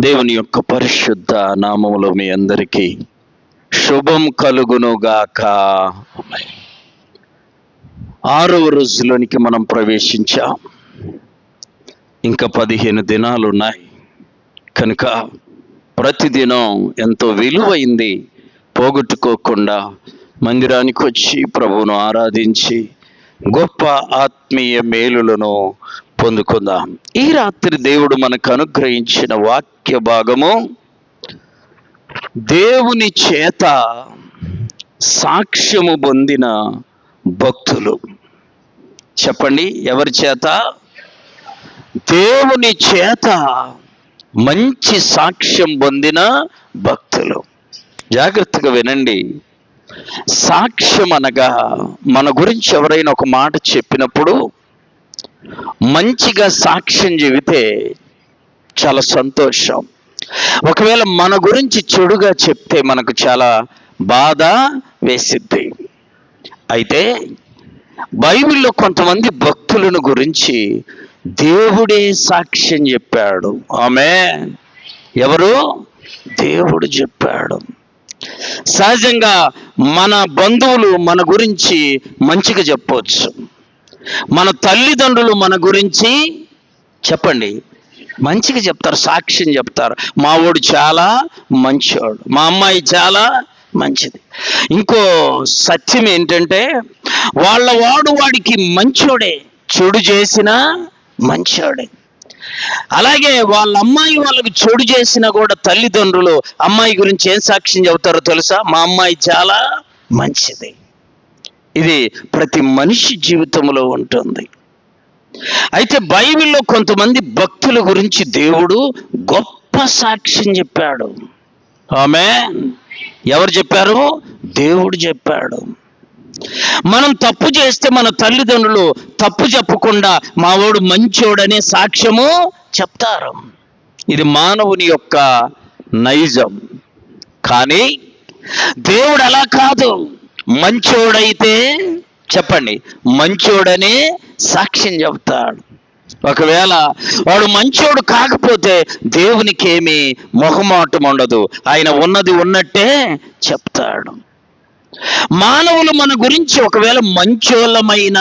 దేవుని యొక్క పరిశుద్ధ నామములో మీ అందరికీ శుభం కలుగునుగాక. 6వ రోజులోనికి మనం ప్రవేశించాం. ఇంకా 15 దినాలు ఉన్నాయి కనుక ప్రతిదినం ఎంతో విలువైంది పోగొట్టుకోకుండా మందిరానికి వచ్చి ప్రభువును ఆరాధించి గొప్ప ఆత్మీయ మేలులను పొందుకుందాం. ఈ రాత్రి దేవుడు మనకు అనుగ్రహించిన వాక్య భాగము దేవుని చేత సాక్ష్యము పొందిన భక్తులు. చెప్పండి, ఎవరి చేత? దేవుని చేత మంచి సాక్ష్యం పొందిన భక్తులు. జాగ్రత్తగా వినండి. సాక్ష్యం అనగా మన గురించి ఎవరైనా ఒక మాట చెప్పినప్పుడు మంచిగా సాక్ష్యం చెబితే చాలా సంతోషం. ఒకవేళ మన గురించి చెడుగా చెప్తే మనకు చాలా బాధ వేసిద్ది. అయితే బైబిల్లో కొంతమంది భక్తులను గురించి దేవుడే సాక్ష్యం చెప్పాడు. ఆమేన్. ఎవరు? దేవుడు చెప్పాడు. సహజంగా మన బంధువులు మన గురించి మంచిగా చెప్పవచ్చు. మన తల్లిదండ్రులు మన గురించి చెప్పండి మంచిగా చెప్తారు, సాక్ష్యం చెప్తారు. మా వాడు చాలా మంచివాడు, మా అమ్మాయి చాలా మంచిది. ఇంకో సత్యం ఏంటంటే వాడికి మంచోడే, చెడు చేసినా మంచోడే. అలాగే వాళ్ళ అమ్మాయి వాళ్ళకి చెడు చేసినా కూడా తల్లిదండ్రులు అమ్మాయి గురించి ఏం సాక్ష్యం చెబుతారో తెలుసా? మా అమ్మాయి చాలా మంచిది. ఇది ప్రతి మనిషి జీవితంలో ఉంటుంది. అయితే బైబిల్లో కొంతమంది భక్తుల గురించి దేవుడు గొప్ప సాక్ష్యం చెప్పాడు. ఆమేన్. ఎవరు చెప్పారు? దేవుడు చెప్పాడు. మనం తప్పు చేస్తే మన తల్లిదండ్రులు తప్పు చెప్పకుండా మావాడు మంచోడనే సాక్ష్యము చెప్తారు. ఇది మానవుని యొక్క నైజం. కానీ దేవుడు అలా కాదు. మంచోడైతే చెప్పండి మంచోడనే సాక్ష్యం చెప్తాడు. ఒకవేళ వాడు మంచోడు కాకపోతే దేవునికి ఏమీ మొహమాటం ఉండదు. ఆయన ఉన్నది ఉన్నట్టే చెప్తాడు. మానవులు మన గురించి ఒకవేళ మంచోళ్ళమైన,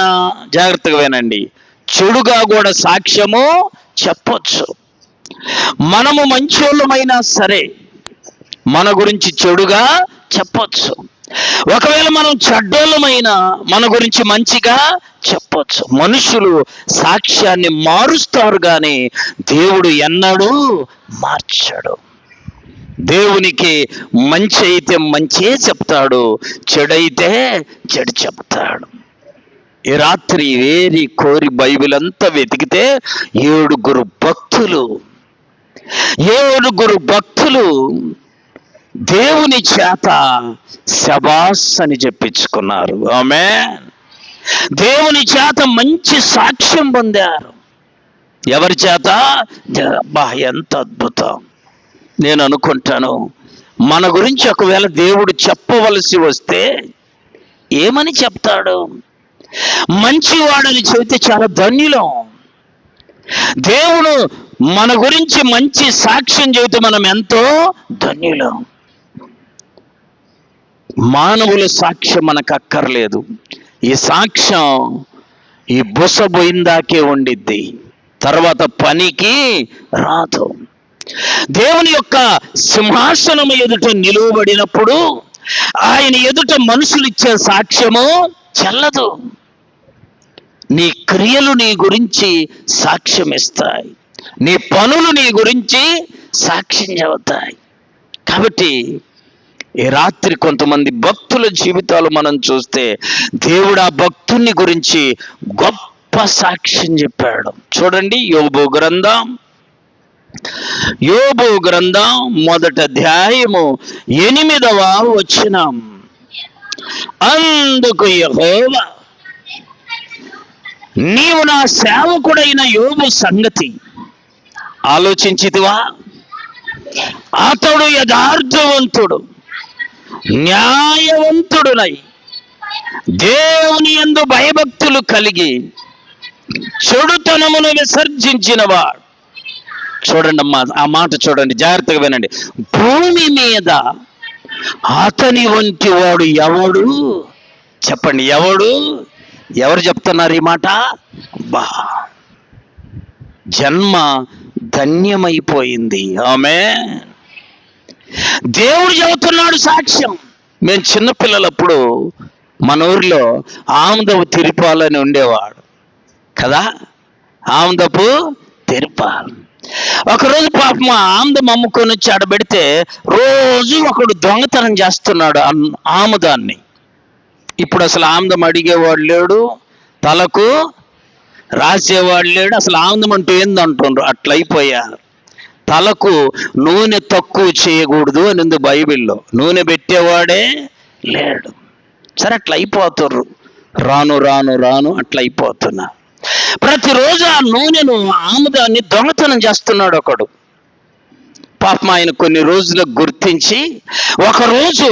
జాగ్రత్తగా వినండి, చెడుగా కూడా సాక్ష్యము చెప్పొచ్చు. మనము మంచోళ్ళమైనా సరే మన గురించి చెడుగా చెప్పొచ్చు. ఒకవేళ మనం చెడ్డోళ్ళమైనా మన గురించి మంచిగా చెప్పొచ్చు. మనుషులు సాక్ష్యాన్ని మారుస్తారు కానీ దేవుడు ఎన్నడూ మార్చడు. దేవునికి మంచి అయితే మంచే చెప్తాడు, చెడైతే చెడు చెప్తాడు. ఈ రాత్రి వేరి కోరి బైబిల్ అంతా వెతికితే 7 భక్తులు దేవుని చేత శబాస్ అని చెప్పించుకున్నారు. ఆమేన్. దేవుని చేత మంచి సాక్ష్యం పొందారు. ఎవరి చేత? ఎంత అద్భుతం. నేను అనుకుంటాను, మన గురించి ఒకవేళ దేవుడు చెప్పవలసి వస్తే ఏమని చెప్తాడు? మంచివాడని చెబితే చాలా ధన్యులం. దేవుడు మన గురించి మంచి సాక్ష్యం చెబితే మనం ఎంతో ధన్యులం. మానవుల సాక్ష్యం మనకు అక్కర్లేదు. ఈ సాక్ష్యం ఈ బుస పోయిందాకే ఉండిద్ది, తర్వాత పనికి రాదు. దేవుని యొక్క సింహాసనం ఎదుట నిలువబడినప్పుడు ఆయన ఎదుట మనుషులు ఇచ్చే సాక్ష్యము చెల్లదు. నీ క్రియలు నీ గురించి సాక్ష్యం ఇస్తాయి, నీ పనులు నీ గురించి సాక్ష్యం చెబుతాయి. కాబట్టి ఈ రాత్రి కొంతమంది భక్తుల జీవితాలు మనం చూస్తే దేవుడు ఆ భక్తుని గురించి గొప్ప సాక్ష్యం చెప్పాడు. చూడండి, యోబు గ్రంథం 1వ అధ్యాయము 8వ వచనం. అందుకు యెహోవా, నీవు నా సేవకుడైన యోబు సంగతి ఆలోచించితివా? అతడు యథార్థవంతుడు, న్యాయవంతుడునై దేవుని యందు భయభక్తులు కలిగి చెడుతనమును విసర్జించినవాడు. చూడండి అమ్మా, ఆ మాట చూడండి, జాగ్రత్తగా వినండి. భూమి మీద అతని వంటి వాడు ఎవడు? చెప్పండి, ఎవరు చెప్తున్నారు ఈ మాట? బా, జన్మ ధన్యమైపోయింది. ఆమేన్. దేవుడు చెబుతున్నాడు సాక్ష్యం. మేము చిన్నపిల్లలప్పుడు మన ఊరిలో ఆముదపు తిరుపాలని ఉండేవాడు కదా, ఆముదపు తిరుపాలు. ఒకరోజు పాపం ఆముదం అమ్ముకొని వచ్చి ఆడబెడితే రోజు ఒకడు దొంగతనం చేస్తున్నాడు ఆముదాన్ని. ఇప్పుడు అసలు ఆముదం అడిగేవాడు లేడు, తలకు రాసేవాడు లేడు, అసలు ఆముదం అంటూ ఏందంటుండ్రు, అట్లయిపోయారు. తలకు నూనె తక్కువ చేయకూడదు అని ఉంది బైబిల్లో, నూనె పెట్టేవాడే లేడు. సరే, అట్లా అయిపోతుర్రు, రాను రాను రాను అట్లా అయిపోతున్నా. ప్రతిరోజు ఆ నూనెను, ఆముదాన్ని దొంగతనం చేస్తున్నాడు ఒకడు. పాపం ఆయన కొన్ని రోజులకు గుర్తించి ఒకరోజు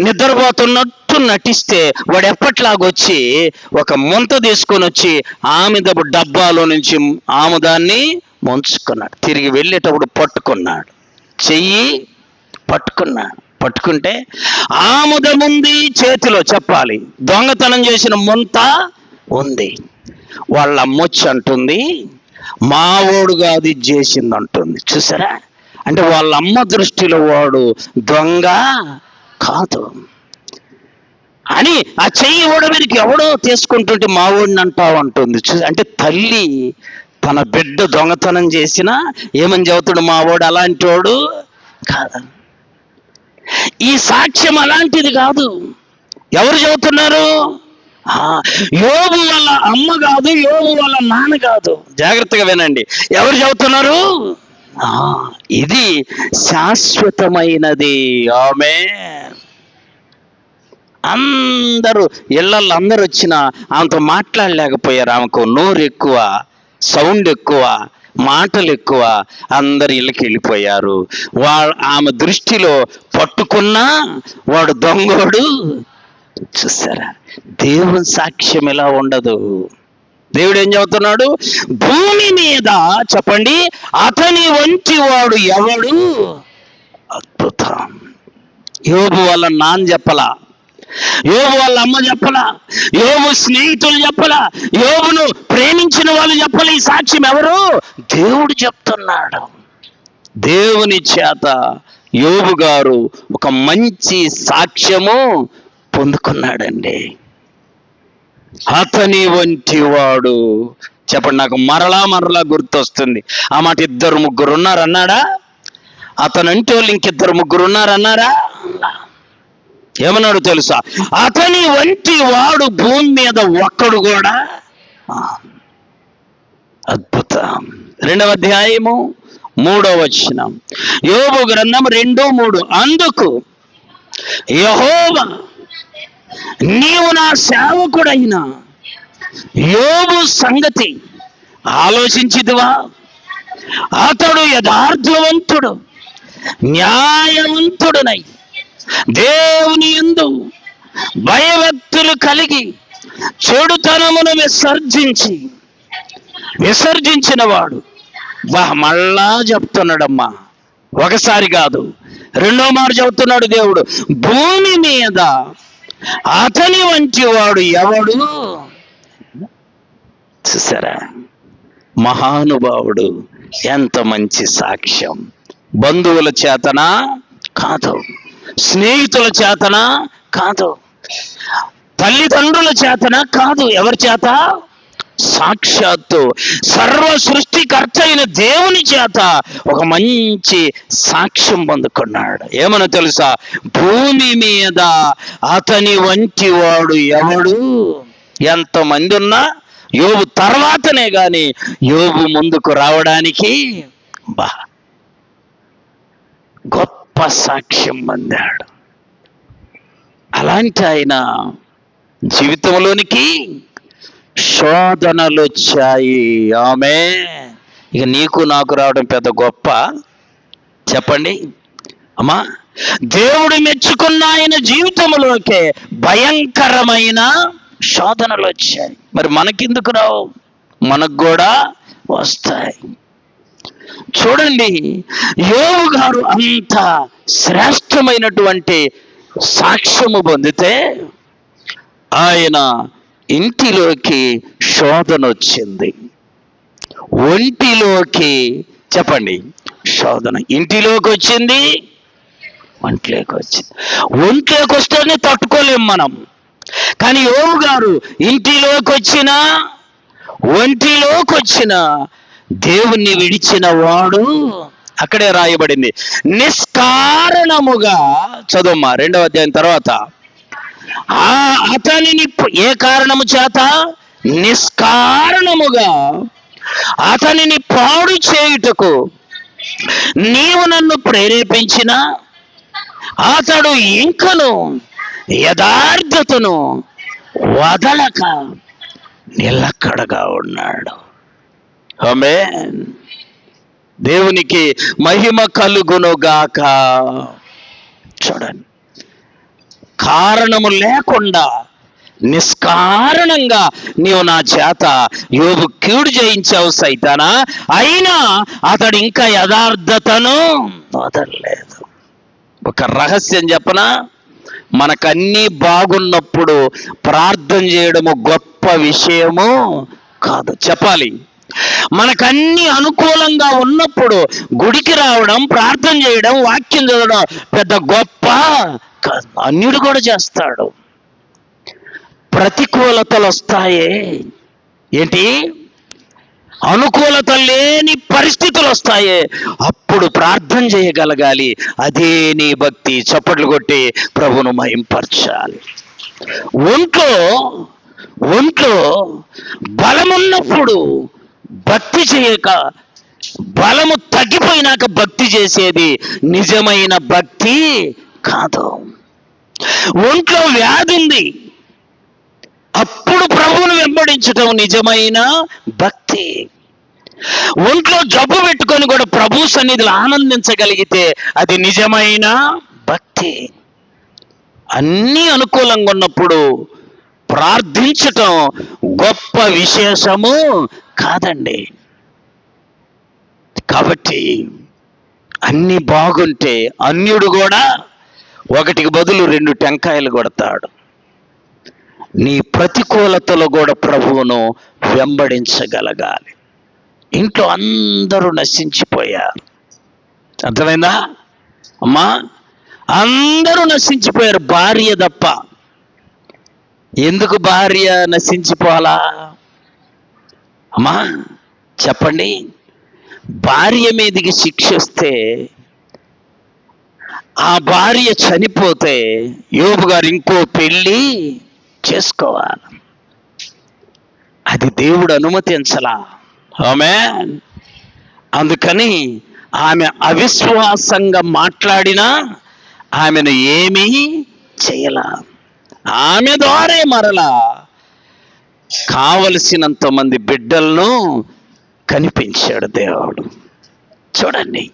నిద్రపోతున్నట్టు నటిస్తే వాడు ఎప్పట్లాగొచ్చి ఒక ముంత తీసుకొని వచ్చి ఆముదపు డబ్బాలో నుంచి ఆముదాన్ని ముంచుకున్నాడు. తిరిగి వెళ్ళేటప్పుడు పట్టుకున్నాడు, చెయ్యి పట్టుకుంటే ఆముదముంది చేతిలో, చెప్పాలి దొంగతనం చేసిన ముంత ఉంది. వాళ్ళ అమ్మొచ్చి అంటుంది, మావోడు కాదు ఇది చేసింది అంటుంది. చూసారా, అంటే వాళ్ళ అమ్మ దృష్టిలో వాడు దొంగ కాదు అని. ఆ చెయ్యి ఓడవరికి ఎవడో తీసుకుంటుంటే మావోడిని అంటావు అంటుంది. అంటే తల్లి తన బిడ్డ దొంగతనం చేసినా ఏమని చెబుతాడు, మావోడు అలాంటి వాడు కాదు. ఈ సాక్ష్యం అలాంటిది కాదు. ఎవరు చెబుతున్నారు? యోబు వాళ్ళ అమ్మ కాదు, యోబు వాళ్ళ నాన్న కాదు. జాగ్రత్తగా వినండి, ఎవరు చెబుతున్నారు? ఇది శాశ్వతమైనది. ఆమేన్. అందరూ ఇళ్ళల్లో అందరూ వచ్చినా ఆమెతో మాట్లాడలేకపోయారు. ఆమెకు నోరు ఎక్కువ, సౌండ్ ఎక్కువ, మాటలు ఎక్కువ. అందరు ఇళ్ళకి వెళ్ళిపోయారు. ఆమె దృష్టిలో పట్టుకున్నా వాడు దొంగోడు. చూసారా, దేవుని సాక్ష్యం ఇలా ఉండదు. దేవుడు ఏం చెబుతున్నాడు? భూమి మీద, చెప్పండి, అతని వంటి వాడు ఎవడు? అద్భుతం. యోబు వాళ్ళ నాన్న చెప్పలా, యోబు వాళ్ళ అమ్మ చెప్పలా, యోబు స్నేహితులు చెప్పలా, యోబును ప్రేమించిన వాళ్ళు చెప్పలే. ఈ సాక్ష్యం ఎవరు? దేవుడు చెప్తున్నాడు. దేవుని చేత యోబు గారు ఒక మంచి సాక్ష్యము పొందుకున్నాడండి. అతని వంటి వాడు, చెప్పండి, నాకు మరలా గుర్తొస్తుంది ఆ మాట. 2-3 ఉన్నారన్నాడా? అతనంటే వాళ్ళు ఇంకిద్దరు ముగ్గురు ఉన్నారన్నారా? ఏమన్నాడు తెలుసా? అతని వంటి వాడు భూమి మీద ఒక్కడు కూడా. అద్భుతం. 2వ అధ్యాయము 3వ వచనం, యోబు గ్రంథం 2:3. అందుకు యెహోవా, నీవు నా సేవకుడైన యోబు సంగతి ఆలోచించిదివా? అతడు యథార్థవంతుడు, న్యాయవంతుడునై దేవుని యందు భయభక్తులు కలిగి చెడుతనమును విసర్జించిన వాడు. మళ్ళా చెప్తున్నాడమ్మా, ఒకసారి కాదు, 2వ మారు చెబుతున్నాడు దేవుడు. భూమి మీద అతని వంటి వాడు ఎవడు? చూసారా, మహానుభావుడు. ఎంత మంచి సాక్ష్యం. బంధువుల చేతనా కాదు, స్నేహితుల చేతనా కాదు, తల్లిదండ్రుల చేతనా కాదు, ఎవరి చేత? సాక్షాత్తు సర్వ సృష్టికర్త అయిన దేవుని చేత ఒక మంచి సాక్ష్యం పొందుకున్నాడు. ఏమన్నా తెలుసా? భూమి మీద అతని వంటి వాడు ఎవడు? ఎంతమంది ఉన్నా యోబు తర్వాతనే గాని యోబు ముందుకు రావడానికి గొప్ప సాక్ష్యం పొందాడు. అలాంటి ఆయన జీవితంలోనికి శోధనలు వచ్చాయి. ఆమె ఇక నీకు నాకు రావడం పెద్ద గొప్ప? చెప్పండి అమ్మా. దేవుడు మెచ్చుకున్న ఆయన జీవితంలోకే భయంకరమైన శోధనలు వచ్చాయి. మరి మనకెందుకు రావు? మనకు కూడా వస్తాయి. చూడండి, యోబు గారు అంత శ్రేష్టమైనటువంటి సాక్ష్యము పొందితే ఆయన ఇంటిలోకి శోధన వచ్చింది. ఒంటిలోకి, చెప్పండి, శోధన ఇంటిలోకి వచ్చింది, ఒంట్లోకి వచ్చింది. ఒంట్లోకి వస్తేనే తట్టుకోలేం మనం. కానీ యోబు గారు ఇంటిలోకి వచ్చినా ఒంటిలోకి వచ్చినా దేవుణ్ణి విడిచిన వాడు, అక్కడే రాయబడింది, నిష్కారణముగా, చదువుమా 2వ అధ్యాయం తర్వాత, అతనిని ఏ కారణము చేత, నిష్కారణముగా అతనిని పాడు చేయుటకు నీవు నన్ను ప్రేరేపించిన అతడు ఇంకను యథార్థతను వదలక నిలకడగా ఉన్నాడు. ఆమేన్. దేవునికి మహిమ కలుగునుగాక. చూడండి, కారణము లేకుండా నిష్కారణంగా నీవు నా చేత యోబు కీడు చేయించావు సైతానా, అయినా అతడు ఇంకా యథార్థతను వదలలేదు. ఒక రహస్యం చెప్పనా, మనకన్నీ బాగున్నప్పుడు ప్రార్థన చేయడము గొప్ప విషయము కాదు. చెప్పాలి, మనకన్నీ అనుకూలంగా ఉన్నప్పుడు గుడికి రావడం, ప్రార్థన చేయడం, వాక్యం చదవడం పెద్ద గొప్ప కాదు. అన్యుడు కూడా చేస్తాడు. ప్రతికూలతలు వస్తాయే, ఏంటి, అనుకూలత లేని పరిస్థితులు వస్తాయే, అప్పుడు ప్రార్థన చేయగలగాలి. అదే నీ భక్తి. చప్పట్లు కొట్టి ప్రభువును మహింపరచాలి. ఒంట్లో బలమున్నప్పుడు భక్తి చేయక, బలము తగ్గిపోయినాక భక్తి చేసేది నిజమైన భక్తి కాదు. ఒంట్లో వ్యాధి ఉంది, అప్పుడు ప్రభువును వెంబడించటం నిజమైన భక్తి. ఒంట్లో జబ్బు పెట్టుకొని కూడా ప్రభు సన్నిధిలో ఆనందించగలిగితే అది నిజమైన భక్తి. అన్నీ అనుకూలంగా ఉన్నప్పుడు ప్రార్థించటం గొప్ప విశేషము కాదండి. కాబట్టి అన్ని బాగుంటే అన్యుడు కూడా ఒకటికి బదులు 2 టెంకాయలు కొడతాడు. నీ ప్రతికూలతలో కూడా ప్రభువును వెంబడించగలగాలి. ఇంట్లో అందరూ నశించిపోయారు. అర్థమైందా అమ్మా? అందరూ నశించిపోయారు, భార్య తప్ప. ఎందుకు భార్య నశించిపోవాలా అమ్మా? చెప్పండి. భార్య మీదికి శిక్ష వస్తే, ఆ భార్య చనిపోతే యోబు గారు ఇంకో పెళ్ళి చేసుకోవాలి. అది దేవుడు అనుమతించలా. ఆమేన్. అందుకని ఆమె అవిశ్వాసంగా మాట్లాడినా ఆమెను ఏమీ చేయలా. ఆమె ద్వారా మరలా కావలసినంత మంది బిడ్డలను కనిపించాడు దేవుడు. చూడండి,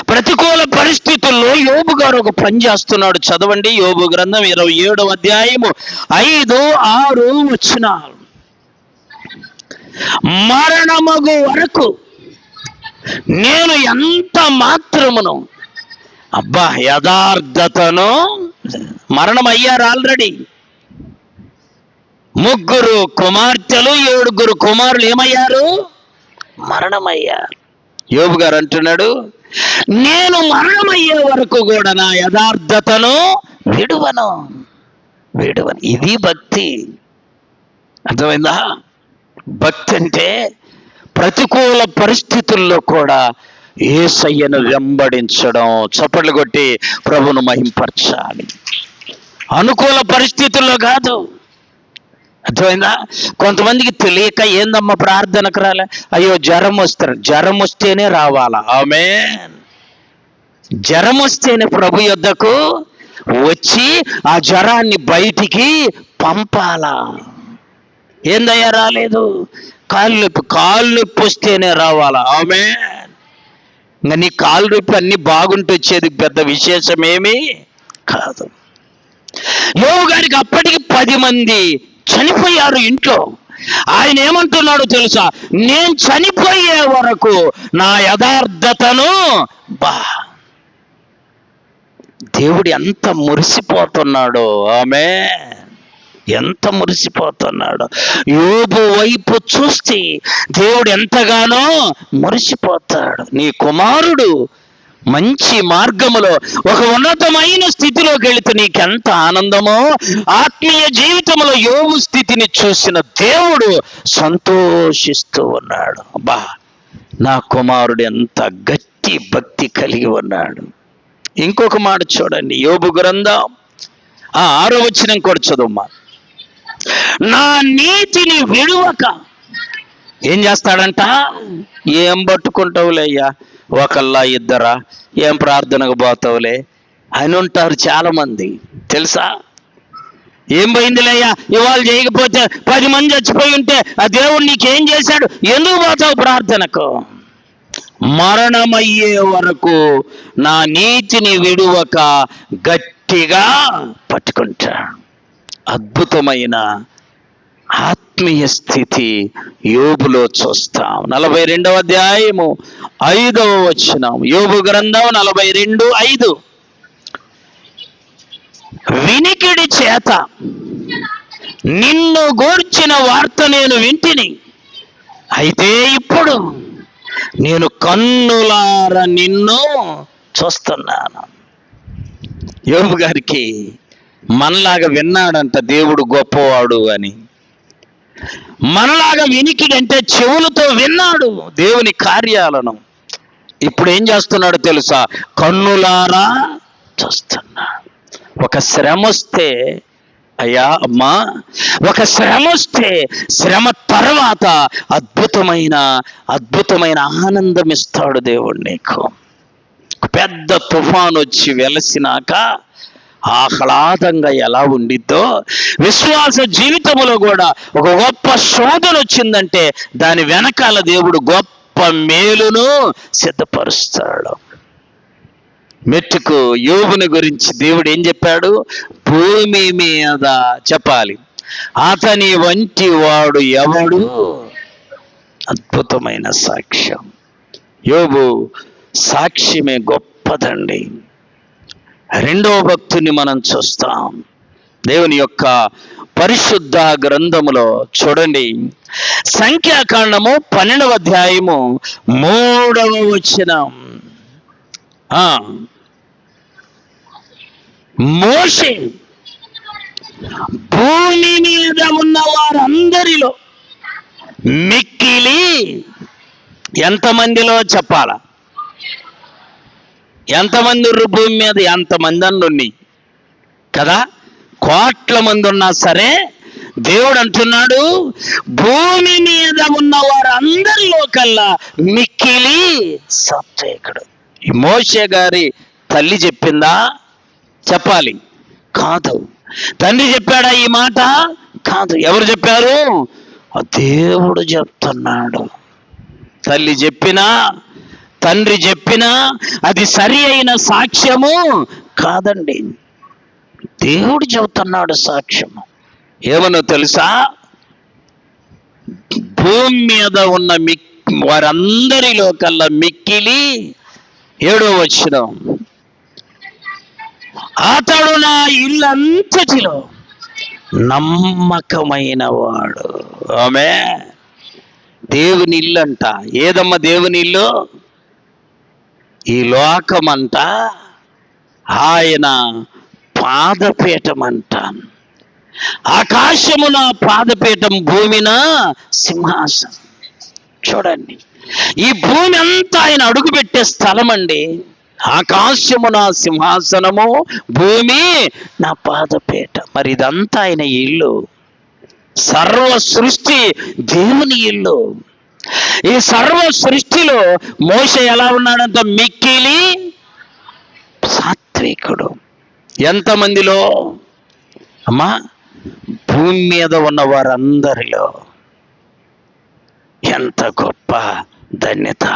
ప్రతికూల పరిస్థితుల్లో యోబు గారు ఒక పని చేస్తున్నాడు. చదవండి, యోబు గ్రంథం 27వ అధ్యాయము 5, 6 వచనాలు. మరణమగు వరకు నేను ఎంత మాత్రమును, అబ్బా, యథార్థతను, మరణం అయ్యారు ఆల్రెడీ. 3 కుమార్తెలు 7 కుమారులు ఏమయ్యారు? మరణమయ్యారు. యోబు గారు అంటున్నాడు, నేను మరణమయ్యే వరకు కూడా నా యథార్థతను విడువను. ఇది భక్తి. అర్థమైందా? భక్తి అంటే ప్రతికూల పరిస్థితుల్లో కూడా యేసయ్యను వెంబడించడం. చప్పట్లు కొట్టి ప్రభువును మహింపరచాలి. అనుకూల పరిస్థితుల్లో కాదు. అర్థమైందా? కొంతమందికి తెలియక, ఏందమ్మా ప్రార్థనకు రాలే, అయ్యో జ్వరం వస్తారు, జ్వరం వస్తేనే రావాలా? ఆమేన్. జ్వరం వస్తేనే ప్రభు యొద్దకు వచ్చి ఆ జ్వరాన్ని బయటికి పంపాలా? ఏందయ్యా రాలేదు? కాళ్ళు నొప్పి వస్తేనే రావాలా? ఆమేన్. ఇంకా నీ కాళ్ళు నొప్పి అన్ని బాగుంటూ వచ్చేది పెద్ద విశేషమేమీ కాదు. యోబు గారికి అప్పటికి 10 మంది చనిపోయారు ఇంట్లో. ఆయన ఏమంటున్నాడో తెలుసా? నేను చనిపోయే వరకు నా యథార్థతను దేవుడు ఎంత మురిసిపోతున్నాడో. ఆమె ఎంత మురిసిపోతున్నాడు. యోబు వైపు చూస్తే దేవుడు ఎంతగానో మురిసిపోతాడు. నీ కుమారుడు మంచి మార్గములో ఒక ఉన్నతమైన స్థితిలోకి వెళితే నీకెంత ఆనందమో. ఆత్మీయ జీవితంలో యోబు స్థితిని చూసిన దేవుడు సంతోషిస్తూ ఉన్నాడు. నా కుమారుడు ఎంత గట్టి భక్తి కలిగి ఉన్నాడు. ఇంకొక మాట చూడండి, యోబు గ్రంథం 6వ వచనం కూడా చదువుమా. నా నీతిని విడువక ఏం చేస్తాడంట? ఏం పట్టుకుంటావులే అయ్యా, ఒకళ్ళ ఇద్దరా, ఏం ప్రార్థనకు పోతావులే అని ఉంటారు చాలా మంది. తెలుసా? ఏం పోయిందిలే అయ్యా, ఇవాళ చేయకపోతే 10 మంది చచ్చిపోయి ఉంటే ఆ దేవుడు నీకేం చేశాడు, ఎందుకు పోతావు ప్రార్థనకు? మరణమయ్యే వరకు నా నీతిని విడువక గట్టిగా పట్టుకుంటాడు. అద్భుతమైన ఆత్మీయ స్థితి యోబులో చూస్తాం. 42వ అధ్యాయము 5వ వచనం, యోబు గ్రంథం 42:5. వినికిడి చేత నిన్ను గూర్చిన వార్త నేను వింటిని, అయితే ఇప్పుడు నేను కన్నులార నిన్ను చూస్తున్నాను. యోబు గారికి మనలాగా విన్నాడంట దేవుడు గొప్పవాడు అని. మనలాగా వినికిడంటే చెవులతో విన్నాడు దేవుని కార్యాలను. ఇప్పుడు ఏం చేస్తున్నాడు తెలుసా? కన్నులారా చూస్తున్నాడు. ఒక శ్రమ వస్తే, అయ్యా అమ్మా, ఒక శ్రమ వస్తే శ్రమ తర్వాత అద్భుతమైన ఆనందం ఇస్తాడు దేవుడు నీకు. పెద్ద తుఫాను వచ్చి వెలసినాక ఆహ్లాదంగా ఎలా ఉండిద్దో, విశ్వాస జీవితంలో కూడా ఒక గొప్ప శోధన వచ్చిందంటే దాని వెనకాల దేవుడు గొప్ప మేలును సిద్ధపరుస్తాడు. మెట్టుకు యోబుని గురించి దేవుడు ఏం చెప్పాడు? భూమి మీద చెప్పాలి, అతని వంటి వాడు ఎవడు? అద్భుతమైన సాక్ష్యం. యోబు సాక్ష్యమే గొప్పదండి. 2వ భక్తుని మనం చూస్తాం దేవుని యొక్క పరిశుద్ధ గ్రంథములో. చూడండి, సంఖ్యాకాండము 12వ అధ్యాయము 3వ వచనం. మోషే భూమి మీద ఉన్న వారందరిలో మిక్కిలి ఎంతమందిలో చెప్పాలా? ఎంతమంది ఉన్నారు భూమి మీద? ఎంతమంది అన్ని కదా, కోట్ల మంది ఉన్నా సరే దేవుడు అంటున్నాడు భూమి మీద ఉన్న వారందరిలో కల్లా మిక్కిలి సత్యకుడు. ఈ మోషే గారి తల్లి చెప్పిందా? చెప్పాలి, కాదు. తండ్రి చెప్పాడా ఈ మాట? కాదు. ఎవరు చెప్పారు? దేవుడు చెప్తున్నాడు. తల్లి చెప్పినా తండ్రి చెప్పినా అది సరి అయిన సాక్ష్యము కాదండి. దేవుడు చెబుతున్నాడు సాక్ష్యము. ఏమనో తెలుసా? భూమి మీద ఉన్న వారందరిలో కల్లా మిక్కిలి 7వ వచనం, అతడు నా ఇల్లంతటిలో నమ్మకమైన వాడు. ఆమె దేవుని ఇల్లు అంట. ఏదమ్మా దేవుని ఇల్లు? ఈ లోకమంట ఆయన పాదపీఠం అంట. ఆకాశము నా పాదపీఠం, భూమిన సింహాసనం. చూడండి, ఈ భూమి అంతా ఆయన అడుగుపెట్టే స్థలం అండి. ఆకాశము నా సింహాసనము, భూమి నా పాదపీఠం. మరి ఇదంతా ఆయన ఇల్లు. సర్వ సృష్టి దేవుని ఇల్లు. ఈ సర్వ సృష్టిలో మోషే ఎలా ఉన్నాడంట? మిక్కిలి సాత్వికుడు. ఎంతమందిలో అమ్మా? భూమి మీద ఉన్న వారందరిలో. ఎంత గొప్ప ధన్యత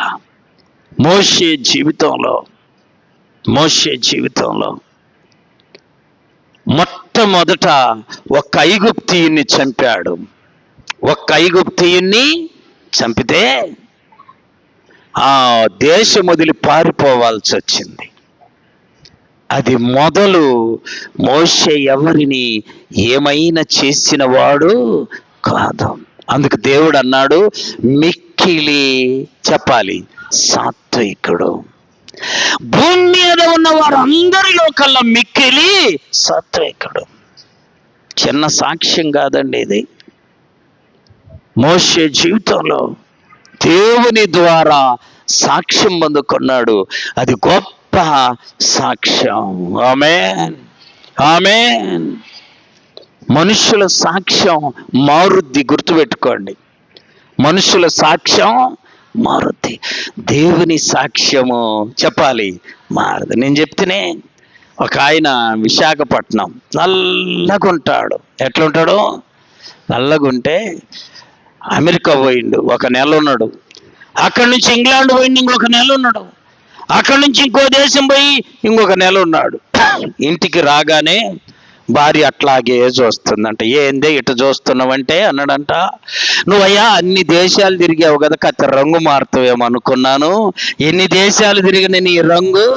మోషే జీవితంలో. మొట్టమొదట ఒక ఐగుప్తీయుణ్ణి చంపాడు. ఒక ఐగుప్తీయుణ్ణి చంపితే ఆ దేశం వదిలి పారిపోవాల్సి వచ్చింది. అది మొదలు మోషే ఎవరిని ఏమైనా చేసిన వాడు కాదు. అందుకు దేవుడు అన్నాడు, మిక్కిలి చెప్పాలి సాత్వికుడు. భూమి మీద ఉన్న వారందరిలో కల్లా మిక్కిలి సాత్వికుడు. చిన్న సాక్ష్యం కాదండి ఇది. మోషే జీవితంలో దేవుని ద్వారా సాక్ష్యం పొందుకున్నాడు. అది గొప్ప సాక్ష్యం. ఆమేన్, ఆమేన్. మనుషుల సాక్ష్యం మారుద్ది, గుర్తుపెట్టుకోండి. మనుషుల సాక్ష్యం మారుద్ది, దేవుని సాక్ష్యము చెప్పాలి మారదు. నేను చెప్తేనే ఒక ఆయన విశాఖపట్నం నల్లగుంటాడు. ఎట్లుంటాడు? నల్లగుంటే అమెరికా పోయిండు, ఒక నెల ఉన్నాడు. అక్కడి నుంచి ఇంగ్లాండ్ పోయిండు, ఇంకొక నెల ఉన్నాడు. అక్కడి నుంచి ఇంకో దేశం పోయి ఇంకొక నెల ఉన్నాడు. ఇంటికి రాగానే భార్య అట్లాగే చూస్తుందంట. ఏందే ఇటు చూస్తున్నావంటే అన్నాడంట, నువ్వయ్యా అన్ని దేశాలు తిరిగావు కదా, కత్తి రంగు మారుతావేమో అనుకున్నాను. ఎన్ని దేశాలు తిరిగిన నీ రంగు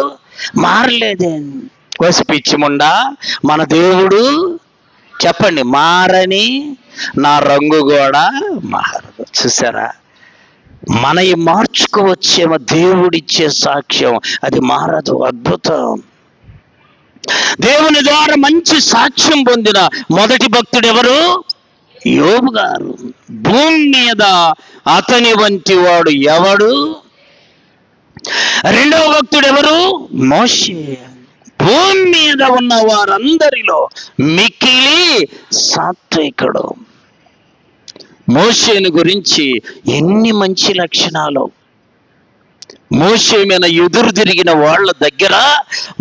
మారలేదే. వసి పిచ్చిముండా, మన దేవుడు చెప్పండి మారని నా రంగు కూడా మారదు. చూసారా? మనవి మార్చుకోవచ్చేమో, దేవుడిచ్చే సాక్ష్యం అది మారదు. అద్భుతం. దేవుని ద్వారా మంచి సాక్ష్యం పొందిన మొదటి భక్తుడు ఎవరు? యోబు గారు. భూమి మీద అతని వంటి వాడు ఎవడు? రెండవ భక్తుడు ఎవరు? మోషే. భూమి మీద ఉన్న వారందరిలో మిక్కిలి సాత్వికుడు. మోషేని గురించి ఎన్ని మంచి లక్షణాలు. మోషే మీద ఎదురు తిరిగిన వాళ్ళ దగ్గర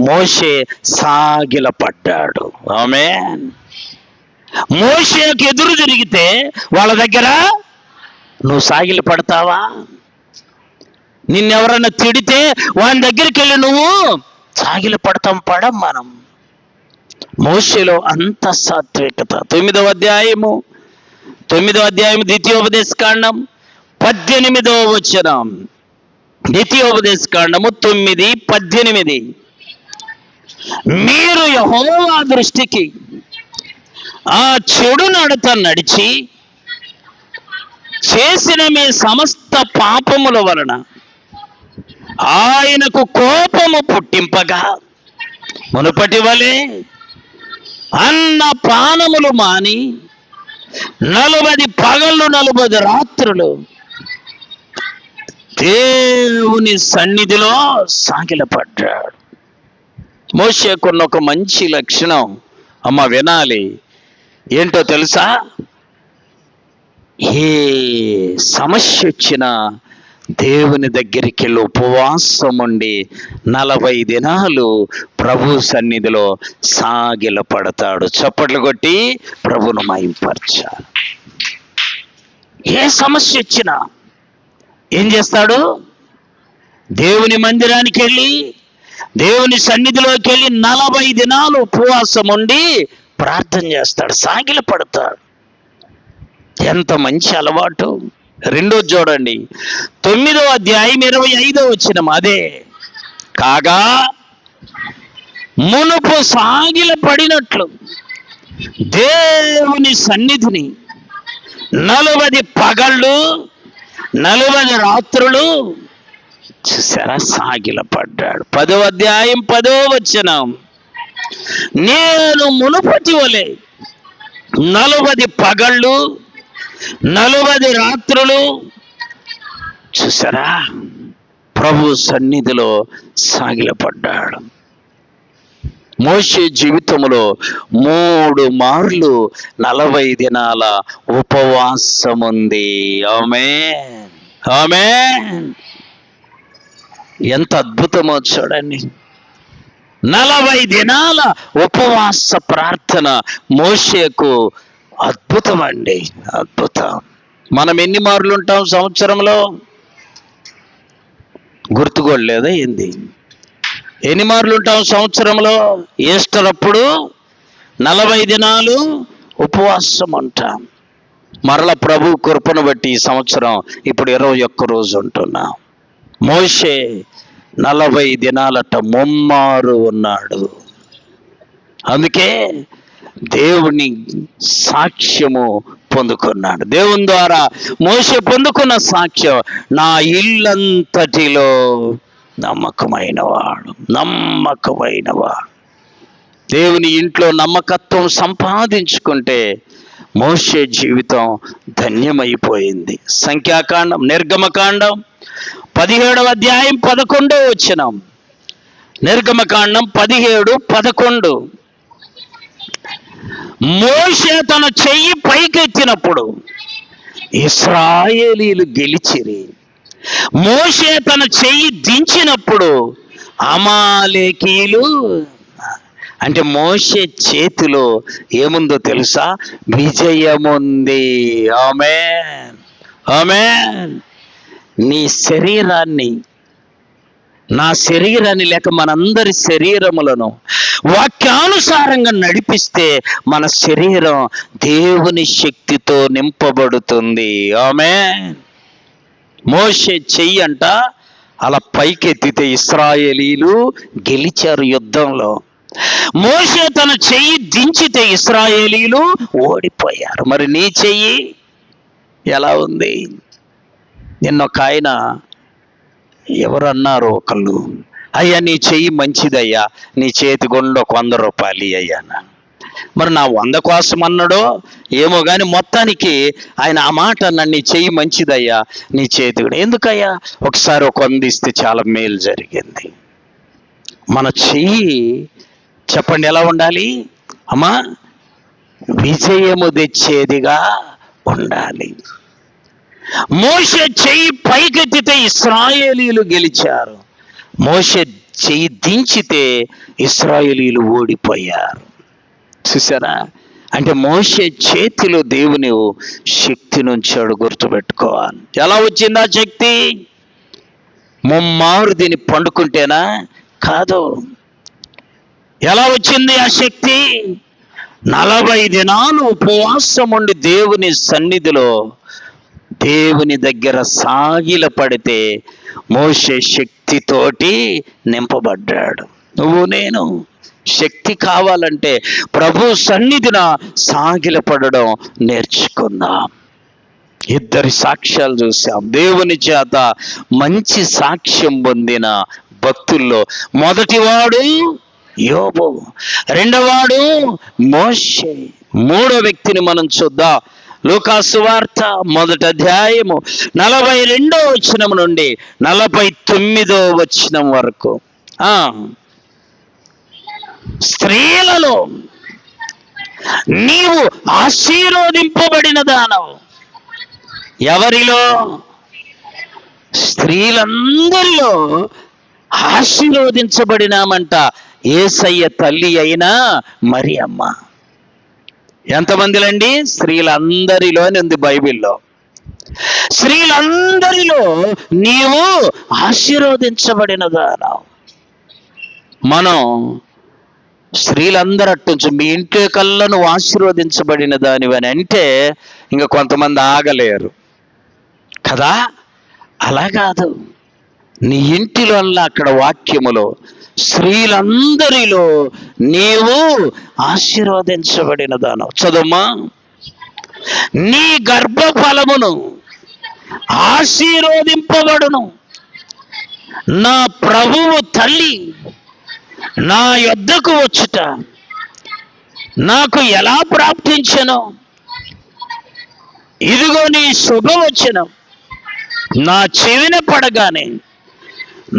మోషే సాగిలపడ్డాడు. ఆమేన్. మోషేకి ఎదురు తిరిగితే వాళ్ళ దగ్గర నువ్వు సాగిలి పడతావా? నిన్నెవరైనా తిడితే వాని దగ్గరికి వెళ్ళి నువ్వు సాగిలి పడతాం? పడం మనం. మోషేలో అంత సాత్వికత. 9వ అధ్యాయము ద్వితీయోపదేశకాండం 18వ వచనం. ద్వితీయోపదేశకాండము 9:18. మీరు యెహోవా దృష్టికి ఆ చెడు నడత నడిచి చేసిన మీ సమస్త పాపముల వలన ఆయనకు కోపము పుట్టింపగా మునుపటి వలె అన్న పానములు మాని 40 పగళ్ళు 40 రాత్రులు దేవుని సన్నిధిలో సాగిలపడ్డాడు. మోషేకున్న ఒక మంచి లక్షణం, అమ్మ వినాలి, ఏంటో తెలుసా? ఏ సమస్య వచ్చినా దేవుని దగ్గరికి వెళ్ళి ఉపవాసం ఉండి 40 దినాలు ప్రభు సన్నిధిలో సాగిలపడతాడు. చప్పట్లు కొట్టి ప్రభును మహింపరచాలి. ఏ సమస్య వచ్చినా ఏం చేస్తాడు? దేవుని మందిరానికి వెళ్ళి దేవుని సన్నిధిలోకి వెళ్ళి 40 దినాలు ఉపవాసం ఉండి ప్రార్థన చేస్తాడు, సాగిలపడతాడు. ఎంత మంచి అలవాటు. రెండోది చూడండి, 9వ అధ్యాయం 25వ వచనం. అదే కాగా మునుపు సాగిలపడినట్లు దేవుని సన్నిధిని 40 పగళ్ళు 40 రాత్రులు చూసారా సాగిలపడ్డాడు. 10వ అధ్యాయం 10వ వచనం. నేను మునుపటి వలె 40 పగళ్ళు 40 రాత్రులు చూసారా ప్రభు సన్నిధిలో సాగిలపడ్డాడు. మోషే జీవితంలో 3 మార్లు 40 దినాల ఉపవాసం ఉంది. ఆమేన్, ఆమేన్. ఎంత అద్భుతమో చూడండి. 40 దినాల ఉపవాస ప్రార్థన మోషేకు అద్భుతం అండి, అద్భుతం. మనం ఎన్ని మార్లు ఉంటాం సంవత్సరంలో? గుర్తుకోలేదా ఏంది? ఎన్ని మార్లు ఉంటాం సంవత్సరంలో? ఈస్టర్ అప్పుడు 40 దినాలు ఉపవాసం ఉంటాం. మరల ప్రభు కృపను బట్టి ఈ సంవత్సరం ఇప్పుడు 21 రోజు ఉంటున్నాం. మోషే 40 దినాలట ముమ్మారు ఉన్నాడు. అందుకే దేవుని సాక్ష్యము పొందుకున్నాడు. దేవుని ద్వారా మోషే పొందుకున్న సాక్ష్యం, నా ఇల్లంతటిలో నమ్మకమైనవాడు. దేవుని ఇంట్లో నమ్మకత్వం సంపాదించుకుంటే మోషే జీవితం ధన్యమైపోయింది. సంఖ్యాకాండం, నిర్గమకాండం 17వ అధ్యాయం 11వ వచనం. నిర్గమకాండం 17:11. మోషే తన చెయ్యి పైకెత్తినప్పుడు ఇశ్రాయేలీయులు గెలిచిరి. మోషే తన చెయ్యి దించినప్పుడు అమాలేకీయులు. అంటే మోషే చేతిలో ఏముందో తెలుసా? విజయముంది. ఆమేన్, ఆమేన్. నీ శరీరాన్ని, నా శరీరాన్ని లేక మనందరి శరీరములను వాక్యానుసారంగా నడిపిస్తే మన శరీరం దేవుని శక్తితో నింపబడుతుంది. ఆమేన్. మోషే చెయ్యి అంట అలా పైకెత్తితే ఇశ్రాయేలీయులు గెలిచారు యుద్ధంలో. మోషే తన చెయ్యి దించితే ఇశ్రాయేలీయులు ఓడిపోయారు. మరి నీ చెయ్యి ఎలా ఉంది? నిన్నొక ఆయన ఎవరు అన్నారు, ఒకళ్ళు, అయ్యా నీ చెయ్యి మంచిదయ్యా, నీ చేతి గుండా ఒక 100 రూపాయలు అయ్యా. మరి నా 100 కోసం అన్నాడో ఏమో కానీ మొత్తానికి ఆయన ఆ మాట అన్నాడు, నీ చెయ్యి మంచిదయ్యా, నీ చేతి కూడా. ఎందుకయ్యా? ఒకసారి ఒక 100 ఇస్తే చాలా మేలు జరిగింది. మన చెయ్యి చెప్పండి ఎలా ఉండాలి అమ్మా? విజయము తెచ్చేదిగా ఉండాలి. మోషే చెయ్యి పైకెత్తితే ఇశ్రాయేలీయులు గెలిచారు. మోషే చెయ్యి దించితే ఇశ్రాయేలీయులు ఓడిపోయారు. చూసారా? అంటే మోషే చేతిలో దేవుని శక్తి నుంచాడు. గుర్తుపెట్టుకోవాలి. ఎలా వచ్చింది ఆ శక్తి? ముమ్మారు దీన్ని పండుకుంటేనా? కాదు. ఎలా వచ్చింది ఆ శక్తి? 40 దినాలు ఉపవాసం ఉండి దేవుని సన్నిధిలో దేవుని దగ్గర సాగిల పడితే మోషే శక్తితోటి నింపబడ్డాడు. నువ్వు నేను శక్తి కావాలంటే ప్రభు సన్నిధిన సాగిల పడడం నేర్చుకుందాం. 2 సాక్ష్యాలు చూసాం. దేవుని చేత మంచి సాక్ష్యం పొందిన భక్తుల్లో మొదటివాడు యోబు, రెండవవాడు మోషే, 3వ వ్యక్తిని మనం చూద్దాం. లూకా సువార్త 1వ అధ్యాయము 42వ వచనం నుండి 49వ వచనం వరకు. స్త్రీలలో నీవు ఆశీర్వదింపబడిన దానవు. ఎవరిలో? స్త్రీలందరిలో ఆశీర్వదించబడినామంట. యేసయ్య తల్లి అయిన మరియమ్మ. ఎంతమందిలండి? స్త్రీలందరిలోనే ఉంది బైబిల్లో. స్త్రీలందరిలో నీవు ఆశీర్వదించబడిన దానవు. మనం స్త్రీలందరూ అట్టుంచు, మీ ఇంట్లో కల్లా నువ్వు ఆశీర్వదించబడిన దానివని అంటే ఇంకా కొంతమంది ఆగలేరు కదా. అలా కాదు. నీ ఇంటిలో అక్కడ వాక్యములో స్త్రీలందరిలో నీవు ఆశీర్వదించబడిన దానవు. చదువుమా. నీ గర్భఫలమును ఆశీర్వదింపబడును. నా ప్రభువు తల్లి నా యొద్దకు వచ్చుట నాకు ఎలా ప్రాప్తించెను? ఇదిగో నీ శుభవచనం నా చెవిన పడగానే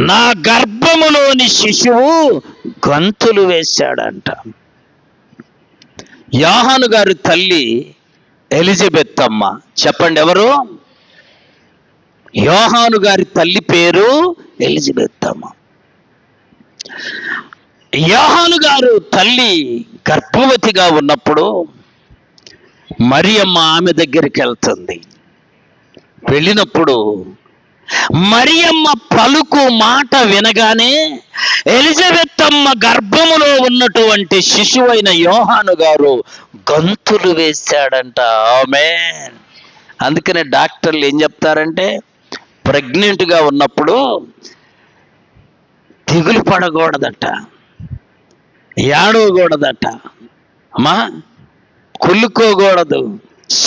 నా గర్భములోని శిశువు గంతులు వేశాడంట. యోహాను గారి తల్లి ఎలిజబెత్ అమ్మ. చెప్పండి ఎవరు? యోహాను గారి తల్లి పేరు ఎలిజబెత్ అమ్మ. యోహాను గారు తల్లి గర్భవతిగా ఉన్నప్పుడు మరియమ్మ ఆమె దగ్గరికి వెళ్తుంది. వెళ్ళినప్పుడు మరియమ్మ పలుకు మాట వినగానే ఎలిజబెత్ అమ్మ గర్భములో ఉన్నటువంటి శిశువైన యోహాను గారు గంతులు వేశాడంట. ఆమేన్. అందుకనే డాక్టర్లు ఏం చెప్తారంటే ప్రెగ్నెంట్గా ఉన్నప్పుడు దిగులు పడకూడదట, ఏడవకూడదట, అమ్మా కుళ్ళుకోకూడదు,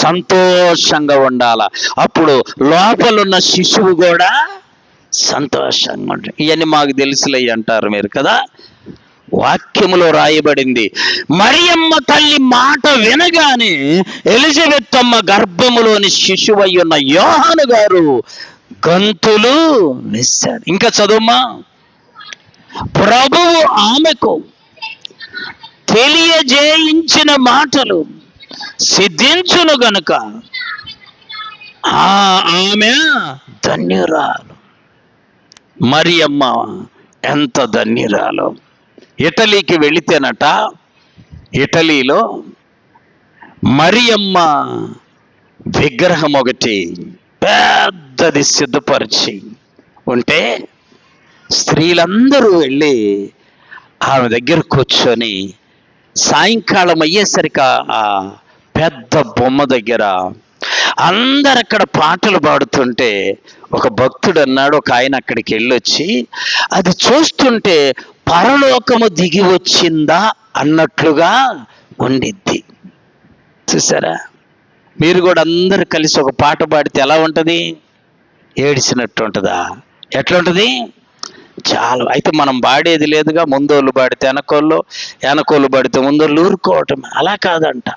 సంతోషంగా ఉండాల. అప్పుడు లోపలున్న శిశువు కూడా సంతోషంగా ఉంటుంది. ఇవన్నీ మాకు తెలుసులే అంటారు మీరు కదా. వాక్యములో రాయబడింది, మరియమ్మ తల్లి మాట వినగానే ఎలిజబెత్ అమ్మ గర్భములోని శిశువై ఉన్న యోహాను గారు గంతులు వేశాడు. ఇంకా చదువుమా. ప్రభువు ఆమెకు తెలియజేయించిన మాటలు సిద్ధించును గనుక ఆమె ధన్యురాలు. మరియమ్మ ఎంత ధన్యురాలు. ఇటలీకి వెళితేనట, ఇటలీలో మరియమ్మ విగ్రహం ఒకటి పెద్దది సిద్ధపరిచి ఉంటే స్త్రీలందరూ వెళ్ళి ఆమె దగ్గర కూర్చొని సాయంకాలం అయ్యేసరికి ఆ పెద్ద బొమ్మ దగ్గర అందరు అక్కడ పాటలు పాడుతుంటే ఒక భక్తుడు అన్నాడు, ఒక ఆయన అక్కడికి వెళ్ళొచ్చి అది చూస్తుంటే పరలోకము దిగి వచ్చిందా అన్నట్లుగా ఉండిద్ది. చూసారా? మీరు కూడా అందరు కలిసి ఒక పాట పాడితే ఎలా ఉంటుంది? ఏడిచినట్టు ఉంటుందా? ఎట్లా ఉంటుంది? చాలా. అయితే మనం పాడేది లేదుగా, ముందోళ్ళు పాడితే వెనకోళ్ళు, వెనకోళ్ళు పాడితే ముందోళ్ళు ఊరుకోవటం. అలా కాదంట.